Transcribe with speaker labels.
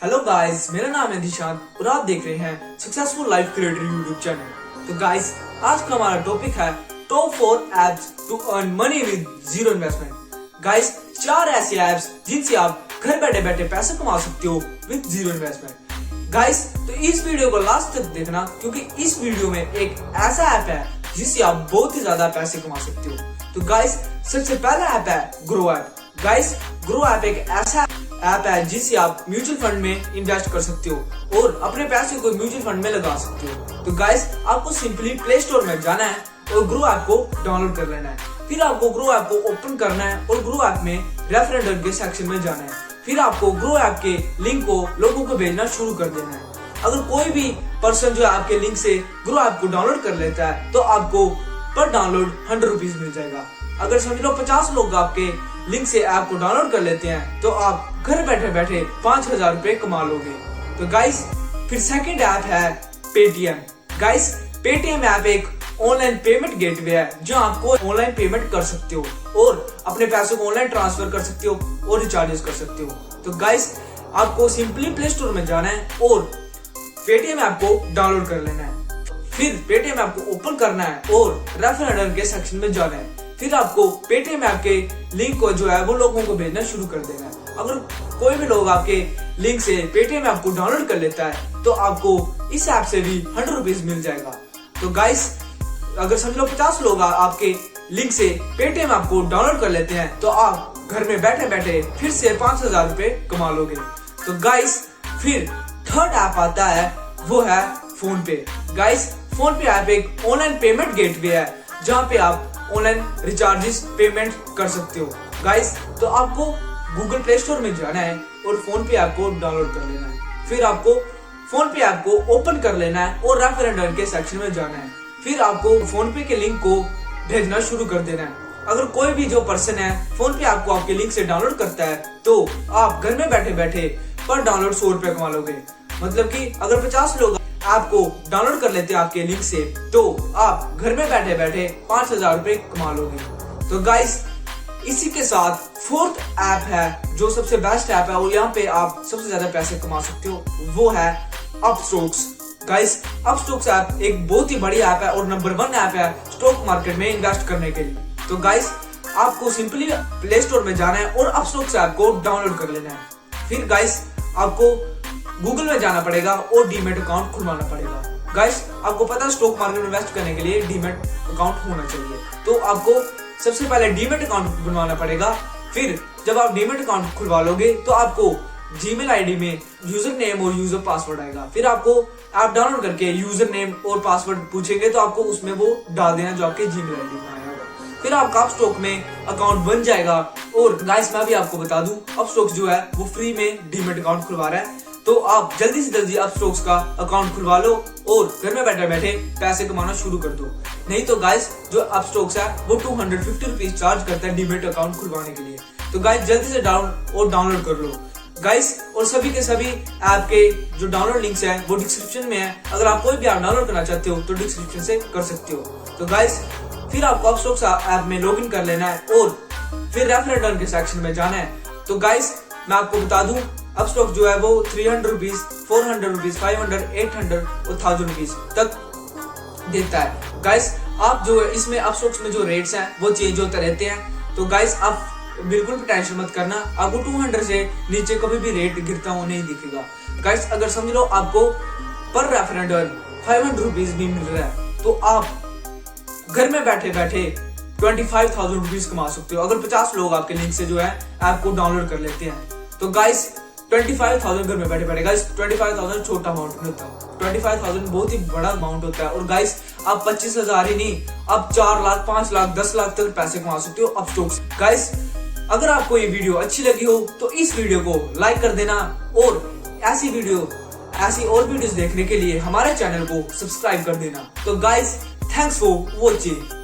Speaker 1: Hello guys, मेरा नाम है दिशांत और आप देख रहे हैं successful life creator YouTube channel. तो गाइस, आज का हमारा टॉपिक है top 4 apps to earn money with zero investment. Guys, 4 ऐसे एप्स जिनसे आप घर बैठे बैठे पैसे कमा सकते हो विद जीरो इन्वेस्टमेंट। गाइस, तो इस वीडियो को लास्ट तक देखना क्योंकि इस वीडियो में एक ऐसा ऐप है जिससे आप बहुत ही ज्यादा पैसे कमा सकते हो। तो गाइस, सबसे पहला ऐप है grow app. Guys, grow app एक ऐसा ऐप है जिससे आप म्यूचुअल फंड में इन्वेस्ट कर सकते हो और अपने पैसे को म्यूचुअल फंड में लगा सकते हो। तो गाइस, आपको सिंपली प्ले स्टोर में जाना है और ग्रो ऐप को डाउनलोड कर लेना है। फिर आपको ग्रो ऐप को ओपन करना है और ग्रो ऐप में रेफरेंडर के सेक्शन में जाना है। फिर आपको ग्रो ऐप के लिंक को लोगों को भेजना शुरू कर देना है। अगर कोई भी पर्सन जो आपके लिंक से ग्रो ऐप को डाउनलोड कर लेता है तो आपको पर डाउनलोड 100 रुपीज मिल जाएगा। अगर समझ लो 50 लोग आपके लिंक से ऐप को डाउनलोड कर लेते हैं तो आप घर बैठे बैठे 5000 रुपए कमा लोगे। तो गाइस, फिर सेकंड ऐप है पेटीएम। गाइस, पेटीएम ऐप एक ऑनलाइन पेमेंट गेटवे है जो आपको ऑनलाइन पेमेंट कर सकते हो और अपने पैसों को ऑनलाइन ट्रांसफर कर सकते हो और रिचार्जेस कर सकते हो। तो गाइस, आपको सिंपली प्ले स्टोर में जाना है और पेटीएम ऐप को डाउनलोड कर लेना है। फिर पेटीएम ऐप को ओपन करना है और रेफरेंडर के सेक्शन में जाना है। फिर आपको पेटीएम ऐप के लिंक को जो है वो लोगों को भेजना शुरू कर देना है। अगर कोई भी लोग आपके लिंक से पेटीएम ऐप को डाउनलोड कर लेता है तो आपको इस ऐप से भी 100 रुपीज मिल जाएगा। तो गाइस, अगर समझ लो 50 लोग आपके लिंक से पेटीएम ऐप को डाउनलोड कर लेते हैं तो आप घर में बैठे बैठे फिर से 5000 रुपए कमा लोगे। तो गाइस, फिर थर्ड ऐप आता है वो है फोन पे। गाइस, फोन पे ऐप एक ऑनलाइन पेमेंट गेटवे है जहाँ पे आप ऑनलाइन रिचार्जेस पेमेंट कर सकते हो। गाइस, तो आपको गूगल प्ले स्टोर में जाना है और फोन पे ऐप को डाउनलोड कर लेना है। फिर आपको फोन पे ऐप को ओपन कर लेना है और रेफरेंडर के सेक्शन में जाना है। फिर आपको फोन पे के लिंक को भेजना शुरू कर देना है। अगर कोई भी जो पर्सन है फोन पे ऐप को आपके लिंक से डाउनलोड करता है तो आप घर में बैठे बैठे पर डाउनलोड 100 रुपए कमा लोगे। मतलब कि अगर 50 लोग ऐप को डाउनलोड कर लेते हैं आपके लिंक से तो आप घर में बैठे बैठे 5000 रुपए कमा लोगे। तो गाइस, इसी के साथ फोर्थ ऐप है जो सबसे बेस्ट ऐप है और यहाँ पे आप सबसे ज्यादा पैसे कमा सकते हो, वो है अपस्टॉक्स। गाइस, अपस्टॉक्स ऐप एक बहुत ही बड़ी ऐप है और नंबर 1 ऐप है स्टॉक मार्केट में इन्वेस्ट करने के लिए। तो गाइस, आपको सिंपली प्ले स्टोर में जाना है और अपस्टॉक्स ऐप को डाउनलोड कर लेना है। फिर गाइस, आपको गूगल में जाना पड़ेगा और डीमेट अकाउंट खुलवाना पड़ेगा। गाइस, आपको पता है स्टॉक मार्केट में इन्वेस्ट करने के लिए डीमेट अकाउंट होना चाहिए। तो आपको सबसे पहले डीमेट अकाउंट बनवाना पड़ेगा। फिर जब आप डीमेट अकाउंट खुलवा लोगे तो आपको जीमेल आईडी में यूजर नेम और यूजर पासवर्ड आएगा। फिर आपको ऐप डाउनलोड करके यूजर नेम और पासवर्ड पूछेंगे तो आपको उसमें वो डाल देना जो आपके जीमेल आईडी में आया होगा। फिर आपका अपस्टॉक में अकाउंट बन जाएगा। और गाइस, मैं भी आपको बता दूं, अपस्टॉक जो है वो फ्री में डीमेट अकाउंट खुलवा रहा है। तो आप जल्दी से जल्दी अपस्टॉक्स का अकाउंट खुलवा लो और घर में बैठे बैठे पैसे कमाना शुरू कर दो। नहीं तो गाइस, जो अपस्टॉक्स है वो 250 रुपीज चार्ज करता है डीमेट अकाउंट खुलवाने के लिए। तो गाइस, जल्दी से डाउनलोड कर लो गाइस। और सभी के सभी ऐप के जो डाउनलोड लिंक्स हैं वो डिस्क्रिप्शन में है। अगर आप कोई भी ऐप डाउनलोड करना चाहते हो तो डिस्क्रिप्शन से कर सकते हो। तो गाइस, फिर आपको अपस्टॉक्स ऐप में लॉगिन कर लेना है और फिर रेफरेंडर के सेक्शन में जाना है। तो गाइस, मैं आपको बता दूं, अपस्टॉक जो है वो 300 रुपीज, 400 रुपीज, 500, 800 और 1000 रुपीज तक देता है। गाइस, आप जो इसमें अपस्टॉक्स में जो रेट्स हैं वो चेंज होते रहते हैं। तो गाइस, आप बिल्कुल भी टेंशन मत करना, आपको 200 से नीचे कभी भी रेट गिरता हुआ नहीं दिखेगा। गाइस, अगर समझ लो आपको पर रेफरेंडर 500 रुपीज भी मिल रहा है तो आप घर में बैठे बैठे 25,000 रुपीज कमा सकते हो अगर 50 लोग आपके लिंक से जो है ऐप को डाउनलोड कर लेते हैं। तो गाइस, 25,000 घर में बैठे बैठे, गाइस 25,000 छोटा अमाउंट नहीं होता, 25,000 बहुत ही बड़ा अमाउंट होता है। और गाइस, आप 25,000 ही नहीं, आप 4 लाख, 5 लाख, 10 लाख तक पैसे कमा सकते हो अपस्टॉक्स। गाइस, अगर आपको ये वीडियो अच्छी लगी हो तो इस वीडियो को लाइक कर देना और ऐसी और वीडियोस देखने के लिए हमारे चैनल को सब्सक्राइब कर देना। तो गाइस, थैंक्स फॉर वॉचिंग।